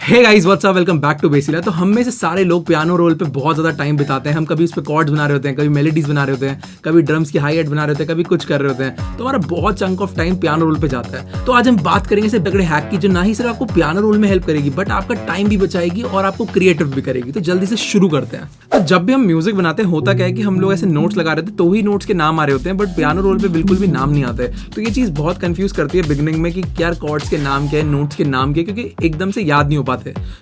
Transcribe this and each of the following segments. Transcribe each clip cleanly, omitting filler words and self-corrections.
Hey guys what's up, welcome back to बेसिला। तो हम में से सारे लोग पियानो रोल पे बहुत ज़्यादा टाइम बिताते हैं। हम कभी उस पर कॉर्ड्स बना रहे होते हैं, कभी मेलोडीज बना रहे होते हैं, कभी ड्रम्स की हाई एट बना रहे होते हैं, कभी कुछ कर रहे होते हैं। तो हमारा बहुत chunk of time piano role पे जाता है। तो आज हम बात करेंगे ऐसे तगड़े हैक की जो ना ही सिर्फ आपको पियानो रोल में हेल्प करेगी बट आपका टाइम भी बचाएगी और आपको क्रिएटिव भी करेगी। तो जल्दी से शुरू करते हैं। तो जब भी हम म्यूजिक बनाते हैं होता क्या है कि हम लोग ऐसे नोट्स लगा रहे थे तो ही नोट्स के नाम आ रहे होते हैं, बट पियानो रोल पे बिल्कुल भी नाम नहीं आते। तो ये चीज़ बहुत कंफ्यूज करती है बिगिनिंग में कि क्या कॉर्ड्स के नाम क्या है, नोट्स के नाम क्या है, क्योंकि एकदम से याद नहीं हो पाते।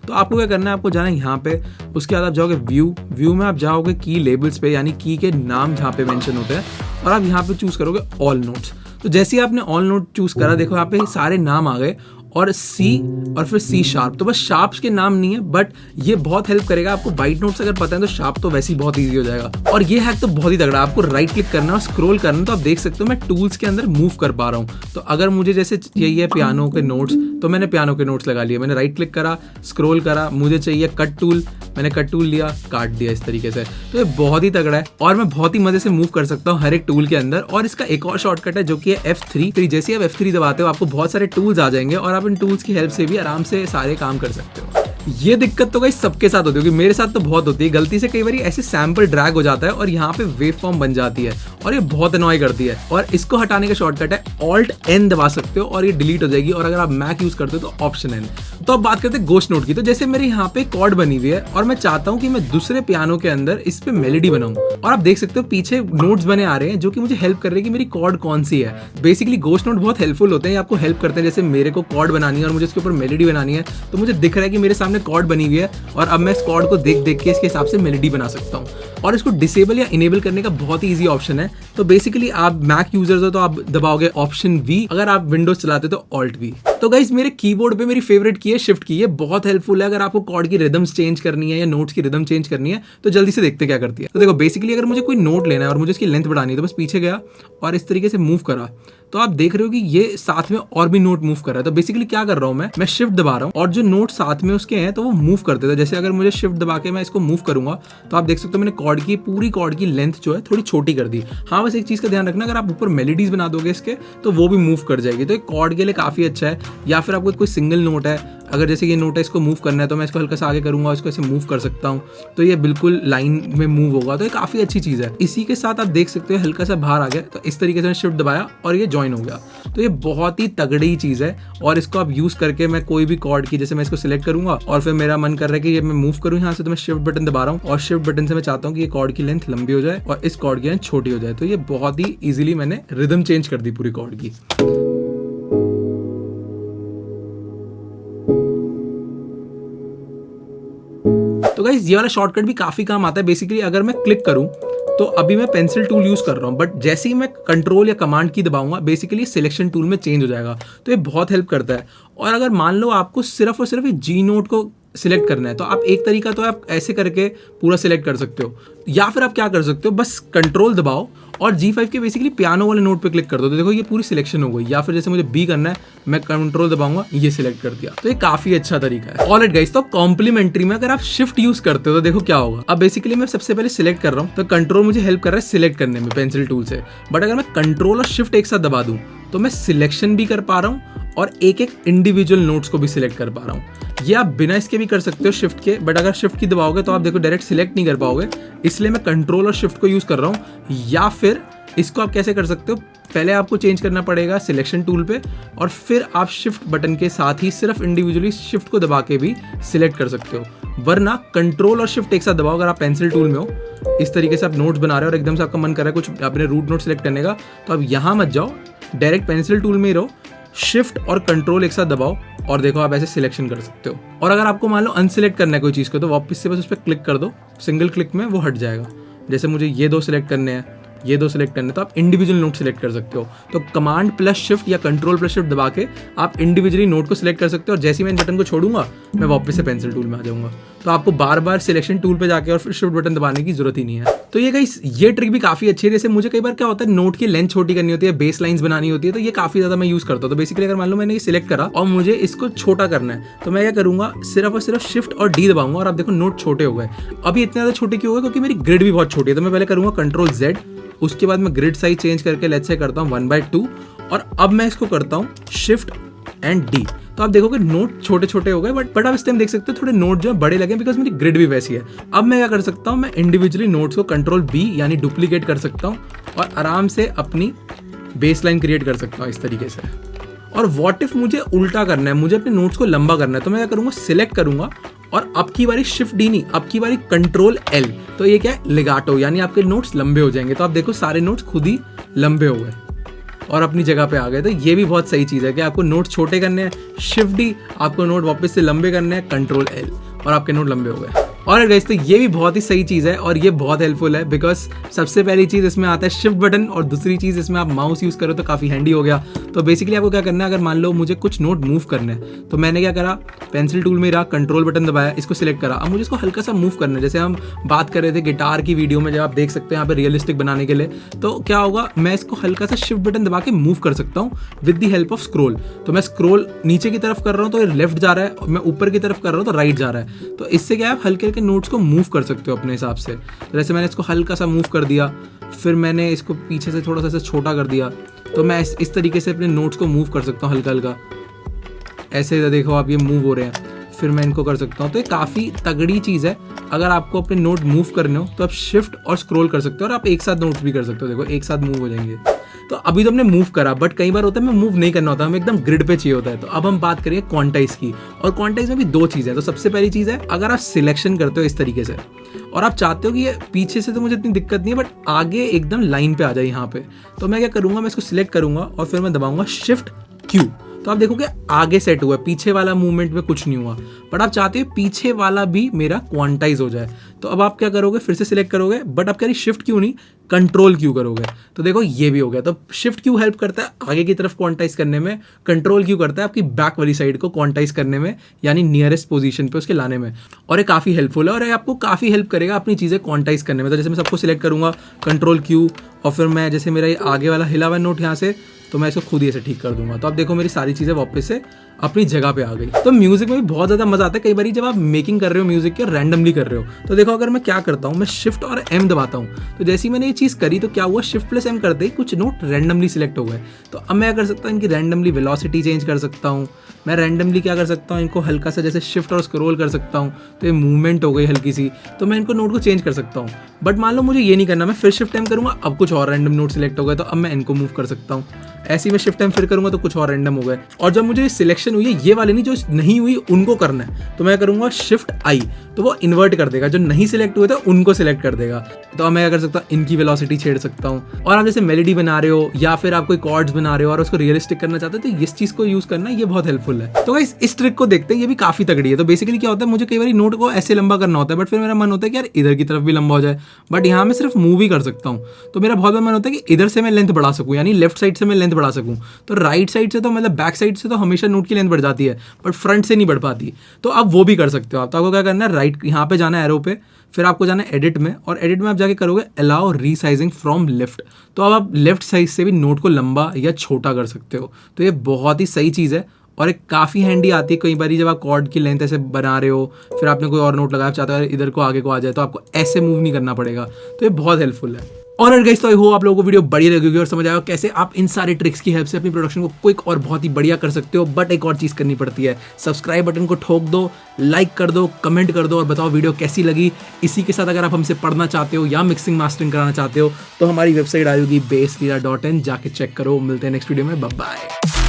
तो आपको क्या करना है, आपको जाना है यहाँ पे, उसके बाद आप जाओगे व्यू में आप जाओगे की लेबल्स पे, यानी की के नाम जहाँ पे मेंशन होते हैं, और आप यहाँ पे चूज करोगे ऑल नोट्स। तो जैसे ही आपने ऑल नोट चूज करा, देखो यहाँ पे सारे नाम आ गए और सी और फिर सी शार्प। तो बस शार्प्स के नाम नहीं है, बट ये बहुत हेल्प करेगा आपको। वाइट नोट्स अगर पता है तो शार्प तो वैसे ही बहुत इजी हो जाएगा। और ये हैक तो बहुत ही तगड़ा, आपको राइट क्लिक करना और स्क्रॉल करना। तो आप देख सकते हो मैं टूल्स के अंदर मूव कर पा रहा हूँ। तो अगर मुझे जैसे चाहिए पियानो के नोट्स, तो मैंने पियानो के नोट्स लगा लिए, मैंने राइट क्लिक करा, स्क्रॉल करा, मुझे चाहिए कट टूल, मैंने कट टूल लिया, काट दिया इस तरीके से। तो ये बहुत ही तगड़ा है और मैं बहुत ही मजे से मूव कर सकता हूँ हर एक टूल के अंदर। और इसका एक और शॉर्टकट है जो कि है F3। जैसे आप F3 दबाते हो आपको बहुत सारे टूल्स आ जाएंगे और आप इन टूल्स की हेल्प से भी आराम से सारे काम कर सकते हो। ये दिक्कत तो गाइस सबके साथ होती होगी, मेरे साथ तो बहुत होती है। गलती से कई बार ऐसे सैंपल ड्रैग हो जाता है और यहाँ पे वेव फॉर्म बन जाती है और ये बहुत अनॉय करती है। और इसको हटाने का शॉर्टकट है Alt-N दबा सकते हो और ये डिलीट हो जाएगी। और अगर आप मैक यूज करते हो तो Option-N। तो अब बात करते हैं घोस्ट नोट की। तो जैसे मेरे यहाँ पे कॉर्ड बनी हुई है और मैं चाहता हूँ कि मैं दूसरे पियानो के अंदर इस पे मेलोडी बनाऊं, और आप देख सकते हो पीछे नोट्स बने आ रहे हैं जो कि मुझे हेल्प कर रहे हैं कि मेरी कॉर्ड कौन सी है। बेसिकली घोस्ट नोट बहुत हेल्पफुल होते हैं, आपको हेल्प करते हैं। जैसे मेरे को कॉर्ड बनानी है और मुझे इसके ऊपर मेलोडी बनानी है, तो मुझे दिख रहा है कि मेरे सामने कॉर्ड बनी हुई है और अब मैं इस कॉर्ड को देख के इसके हिसाब से मेलोडी बना सकता हूँ। और इसको डिसेबल या इनेबल करने का बहुत ही ईजी ऑप्शन है। तो बेसिकली आप मैक यूजर्स हो तो आप दबाओगे Option-V, अगर आप विंडोज चलाते हो तो Alt-V। तो गाइस मेरे कीबोर्ड पे मेरी फेवरेट की है शिफ्ट की। ये बहुत हेल्पफुल है अगर आपको कॉर्ड की रिदम्स चेंज करनी है या नोट्स की रिदम चेंज करनी है। तो जल्दी से देखते क्या करती है। तो देखो बेसिकली अगर मुझे कोई नोट लेना है और मुझे इसकी लेंथ बढ़ानी है, तो बस पीछे गया और इस तरीके से मूव करा, तो आप देख रहे हो कि ये साथ में और भी नोट मूव कर रहा है। तो बेसिकली क्या कर रहा हूँ मैं शिफ्ट दबा रहा हूँ और जो नोट साथ में उसके हैं तो वो मूव करते थे। जैसे अगर मुझे शिफ्ट दबा के मैं इसको मूव करूंगा तो आप देख सकते हो मैंने पूरी कॉर्ड की लेंथ जो है थोड़ी छोटी कर दी। हाँ, बस एक चीज का ध्यान रखना, अगर आप ऊपर मेलोडीज बना दोगे इसके तो वो भी मूव कर जाएगी। तो एक कॉर्ड के लिए काफी अच्छा है। या फिर आपको कोई सिंगल नोट है, अगर जैसे ये नोट है इसको मूव करना है तो मैं इसको हल्का सा आगे करूंगा, इसको ऐसे मूव कर सकता हूँ, तो ये बिल्कुल लाइन में मूव होगा। तो ये काफी अच्छी चीज है। इसी के साथ आप देख सकते हो हल्का सा बाहर आ गया, तो इस तरीके से शिफ्ट दबाया और ये ज्वाइन हो गया। तो ये बहुत ही तगड़ी चीज है और इसको आप यूज करके मैं कोई भी कॉर्ड की, जैसे मैं इसको सिलेक्ट करूंगा और फिर मेरा मन कर रहा है कि ये मैं मूव करूं यहाँ से, तो मैं शिफ्ट बटन दबा रहा हूँ और शिफ्ट बटन से मैं चाहता हूँ कि ये कॉर्ड की लेंथ लंबी हो जाए और इस कॉर्ड की लेंथ छोटी हो जाए। तो ये बहुत ही इजीली मैंने रिदम चेंज कर दी पूरी कॉर्ड की। तो गाइस ये वाला शॉर्टकट भी काफी काम आता है। बेसिकली अगर मैं क्लिक करूं तो अभी मैं पेंसिल टूल यूज कर रहा हूं, बट जैसे ही मैं कंट्रोल या कमांड की दबाऊंगा बेसिकली सिलेक्शन टूल में चेंज हो जाएगा। तो ये बहुत हेल्प करता है। और अगर मान लो आपको सिर्फ और सिर्फ जी नोट को सिलेक्ट करना है तो आप एक तरीका तो आप ऐसे करके पूरा सिलेक्ट कर सकते हो, या फिर आप क्या कर सकते हो, बस कंट्रोल दबाओ और G5 के बेसिकली पियानो वाले नोट पे क्लिक कर दो, तो देखो ये पूरी सिलेक्शन हो गई। या फिर जैसे मुझे B करना है, मैं कंट्रोल दबाऊंगा, ये सिलेक्ट कर दिया। तो ये काफी अच्छा तरीका है। ऑलराइट गाइस, तो कॉम्प्लीमेंट्री में अगर आप शिफ्ट यूज करते हो तो देखो क्या होगा। अब बेसिकली मैं सबसे पहले सिलेक्ट कर रहा हूँ तो कंट्रोल मुझे हेल्प कर रहा है सिलेक्ट करने में पेंसिल टूल से, बट अगर मैं कंट्रोल और शिफ्ट एक साथ दबा दूं तो मैं सिलेक्शन भी कर पा रहा हूँ और एक एक इंडिविजुअल नोट्स को भी सिलेक्ट कर पा रहा हूँ। ये आप बिना इसके भी कर सकते हो शिफ्ट के, बट अगर शिफ्ट की दबाओगे तो आप देखो डायरेक्ट सिलेक्ट नहीं कर पाओगे, इसलिए मैं कंट्रोल और शिफ्ट को यूज कर रहा हूँ। या फिर इसको आप कैसे कर सकते हो, पहले आपको चेंज करना पड़ेगा सिलेक्शन टूल पे और फिर आप शिफ्ट बटन के साथ ही सिर्फ इंडिविजुअली शिफ्ट को दबा के भी सिलेक्ट कर सकते हो। वरना कंट्रोल और शिफ्ट एक साथ दबाओ, अगर आप पेंसिल टूल में हो, इस तरीके से आप नोट्स बना रहे हो और एकदम से आपका मन कर रहा है कुछ अपने रूट नोट सिलेक्ट करने का, तो आप यहाँ मत जाओ, डायरेक्ट पेंसिल टूल में ही रहो, शिफ्ट और कंट्रोल एक साथ दबाओ और देखो आप ऐसे सिलेक्शन कर सकते हो। और अगर आपको मान लो अनसिलेक्ट करना है कोई चीज़ को तो वापस से बस उस पर क्लिक कर दो, सिंगल क्लिक में वो हट जाएगा। जैसे मुझे ये दो सिलेक्ट करने हैं, ये दो सिलेक्ट करने, तो आप इंडिविजुअल नोट सिलेक्ट कर सकते हो। तो कमांड प्लस शिफ्ट या कंट्रोल प्लस शिफ्ट दबा के आप इंडिविजुअली नोट को सिलेक्ट कर सकते हो और जैसे ही मैं इन बटन को छोड़ूंगा मैं वापस से पेंसिल टूल में आ जाऊंगा। तो आपको बार बार सिलेक्शन टूल पे जाके और फिर शिफ्ट बटन दबाने की जरूरत ही नहीं है। तो ये गाइस ये ट्रिक भी काफी अच्छी है। जैसे मुझे कई बार क्या होता है नोट की लेंथ छोटी करनी होती है, बेस लाइंस बनानी होती है, तो ये काफी ज्यादा मैं यूज करता हूँ। तो बेसिकली अगर मान लो मैंने ये सिलेक्ट करा और मुझे इसको छोटा करना है तो मैं क्या करूंगा, सिर्फ और सिर्फ शिफ्ट और डी दबाऊंगा और आप देखो नोट छोटे हो गए। अभी इतने ज्यादा छोटे क्यों हो गए, क्योंकि मेरी ग्रिड भी बहुत छोटी है। तो मैं पहले करूंगा कंट्रोल Z, उसके बाद मैं ग्रिड साइज चेंज करके लेट्स से करता हूँ 1/2 और अब मैं इसको करता हूँ शिफ्ट एंड डी। तो आप देखोगे नोट छोटे छोटे हो गए, बट आप इस टाइम देख सकते हो थोड़े नोट जो है बड़े लगे, बिकॉज मेरी ग्रिड भी वैसी है। अब मैं क्या कर सकता हूँ, मैं इंडिविजुअली नोट्स को Ctrl+B यानी डुप्लीकेट कर सकता हूँ और आराम से अपनी बेस लाइन क्रिएट कर सकता हूँ इस तरीके से। और व्हाट इफ मुझे उल्टा करना है, मुझे अपने नोट्स को लंबा करना है, तो मैं क्या करूँगा, सिलेक्ट करूँगा और अब की बारी Shift D नहीं, अब की बारी Ctrl+L। तो ये क्या है, लेगाटो, यानी आपके नोट्स लंबे हो जाएंगे। तो आप देखो सारे नोट्स खुद ही लंबे हो गए और अपनी जगह पे आ गए। तो ये भी बहुत सही चीज़ है कि आपको नोट छोटे करने हैं, Shift D, आपको नोट वापस से लंबे करने हैं, Ctrl+L, और आपके नोट लंबे हो गए। और गाइस तो ये भी बहुत ही सही चीज़ है और ये बहुत हेल्पफुल है, बिकॉज सबसे पहली चीज़ इसमें आता है शिफ्ट बटन, और दूसरी चीज़ इसमें आप माउस यूज़ करो तो काफ़ी हैंडी हो गया। तो बेसिकली आपको क्या करना है, अगर मान लो मुझे कुछ नोट मूव करने हैं, तो मैंने क्या करा, पेंसिल टूल में रहा, कंट्रोल बटन दबाया, इसको सिलेक्ट करा। अब मुझे इसको हल्का सा मूव करना है, जैसे हम बात कर रहे थे गिटार की वीडियो में, जब आप देख सकते हैं यहाँ पे रियलिस्टिक बनाने के लिए, तो क्या होगा, मैं इसको हल्का सा शिफ्ट बटन दबा के मूव कर सकता हूँ with the help of scroll. तो मैं स्क्रोल नीचे की तरफ कर रहा हूँ तो लेफ्ट जा रहा है, और मैं ऊपर की तरफ कर रहा हूँ तो राइट जा रहा है। तो इससे क्या है, आप हल्के हल्के नोट्स को मूव कर सकते हो अपने हिसाब से। तो जैसे मैंने इसको हल्का सा मूव कर दिया, फिर मैंने इसको पीछे से थोड़ा सा छोटा कर दिया, तो मैं इस तरीके से अपने नोट्स को मूव कर सकता हूँ हल्का हल्का, ऐसे देखो आप ये मूव हो रहे हैं, फिर मैं इनको कर सकता हूँ। तो ये काफ़ी तगड़ी चीज़ है। अगर आपको अपने नोट मूव करने हो तो आप शिफ्ट और स्क्रॉल कर सकते हो, और आप एक साथ नोट्स भी कर सकते हो, देखो एक साथ मूव हो जाएंगे। तो अभी तो हमने मूव करा, बट कई बार होता है मैं मूव नहीं करना होता, हमें एकदम ग्रिड पे चाहिए होता है। तो अब हम बात करेंगे क्वांटाइज की, और क्वांटाइज में भी दो चीज़ है। तो सबसे पहली चीज़ है, अगर आप सिलेक्शन करते हो इस तरीके से और आप चाहते हो कि ये पीछे से तो मुझे इतनी दिक्कत नहीं है, बट आगे एकदम लाइन पे आ जाए यहाँ पे, तो मैं क्या करूँगा, मैं इसको सिलेक्ट करूँगा और फिर मैं दबाऊंगा Shift+Q। तो आप देखोगे आगे सेट हुआ, पीछे वाला मूवमेंट में कुछ नहीं हुआ, बट आप चाहते हो पीछे वाला भी मेरा क्वांटाइज हो जाए। तो अब आप क्या करोगे, फिर से सिलेक्ट करोगे, बट आप कह रही Shift+Q नहीं, Ctrl+Q करोगे। तो देखो ये भी हो गया। तो Shift+Q हेल्प करता है आगे की तरफ क्वांटाइज करने में, Ctrl+Q करता है आपकी बैक वाली साइड को क्वांटाइज करने में, यानी नियरेस्ट पोजीशन पे उसके लाने में। और ये काफ़ी हेल्पफुल है और ये आपको काफ़ी हेल्प करेगा अपनी चीज़ें क्वांटाइज करने में। तो जैसे मैं सबको सिलेक्ट करूँगा Ctrl+Q, और फिर मैं जैसे मेरा ये आगे वाला हिला हुआ नोट यहाँ से, तो मैं इसको खुद ही ऐसे ठीक कर दूंगा। तो आप देखो मेरी सारी चीज़ें वापस से अपनी जगह पे आ गई। तो म्यूजिक में भी बहुत ज़्यादा मज़ा आता है। कई बार जब आप मेकिंग कर रहे हो म्यूजिक के, रैंडमली कर रहे हो, तो देखो अगर मैं क्या करता हूँ, मैं शिफ्ट और M दबाता हूँ, तो जैसे ही मैंने ये चीज़ करी तो क्या हुआ, Shift+M करते ही कुछ नोट रैंडमली सिलेक्ट हो गए। तो अब मैं क्या कर सकता हूँ, इनकी रैंडमली वेलोसिटी चेंज कर सकता हूँ, मैं रैंडमली क्या कर सकता हूँ, इनको हल्का सा जैसे शिफ्ट और स्क्रॉल कर सकता हूँ, तो ये मूवमेंट हो गई हल्की सी, तो मैं इनको नोट को चेंज कर सकता हूँ। बट मान लो मुझे ये नहीं करना, मैं फिर Shift+M करूँगा, अब कुछ और रैंडम नोट सिलेक्ट हो गए, तो अब मैं इनको मूव कर सकता हूँ। ऐसे ही मैं Shift+M फिर करूँगा तो कुछ और रैंडम हो गए। और जब मुझे सिलेक्शन हुई है, ये वाले नहीं जो नहीं हुई उनको करना है, तो मैं करूँगा Shift+I, तो वो इन्वर्ट कर देगा, जो नहीं सिलेक्ट हुए थे उनको सिलेक्ट कर देगा। तो मैं क्या कर सकता हूँ, इनकी वेलोसिटी छेड़ सकता हूँ। और आप जैसे मेलोडी बना रहे हो या फिर आप कोई कॉर्ड्स बना रहे हो और उसको रियलिस्टिक करना चाहते हो, तो इस चीज़ को यूज़ करना ये बहुत हेल्पफुल है। तो गाइस इस ट्रिक को देखते हैं, ये भी काफ़ी तगड़ी है। तो बेसिकली क्या होता है, मुझे कई बार नोट को ऐसे लंबा करना होता है, बट फिर मेरा मन होता है कि यार इधर की तरफ भी लंबा हो जाए, बट यहाँ मैं सिर्फ मूव ही कर सकता हूँ। तो मेरा बहुत बार मन होता है कि इधर से मैं लेंथ बढ़ा सकूँ, यानी लेफ्ट साइड से मैं लेंथ बढ़ा सकूँ। तो राइट साइड से तो मतलब बैक साइड से तो हमेशा नोट की लेंथ बढ़ जाती है, बट फ्रंट से नहीं बढ़ पाती। तो आप वो भी कर सकते हो। आप तो आपको क्या करना है, राइट यहाँ पे जाना है एरो पे, फिर आपको जाना है एडिट में, और एडिट में आप जाके करोगे अलाउ रीसाइजिंग फ्रॉम लेफ्ट। तो अब आप लेफ्ट साइड से भी नोट को लंबा या छोटा कर सकते हो। तो ये बहुत ही सही चीज़ है और एक काफ़ी हैंडी आती है कई बार जब आप कॉर्ड की लेंथ ऐसे बना रहे हो, फिर आपने कोई और नोट लगाया, चाहते हो इधर को आगे को आ जाए, तो आपको ऐसे मूव नहीं करना पड़ेगा। तो ये बहुत हेल्पफुल है। और गाइस तो आई होप आप लोगों को वीडियो बढ़िया लगेगी और समझ आएगा कैसे आप इन सारे ट्रिक्स की हेल्प से अपनी प्रोडक्शन को क्विक और बहुत ही बढ़िया कर सकते हो। बट एक और चीज़ करनी पड़ती है, सब्सक्राइब बटन को ठोक दो, लाइक कर दो, कमेंट कर दो और बताओ वीडियो कैसी लगी। इसी के साथ अगर आप हमसे पढ़ना चाहते हो या मिक्सिंग मास्टरिंग कराना चाहते हो तो हमारी वेबसाइट आएगी bassleela.in, जाके चेक करो। मिलते हैं नेक्स्ट वीडियो में, बाय बाय।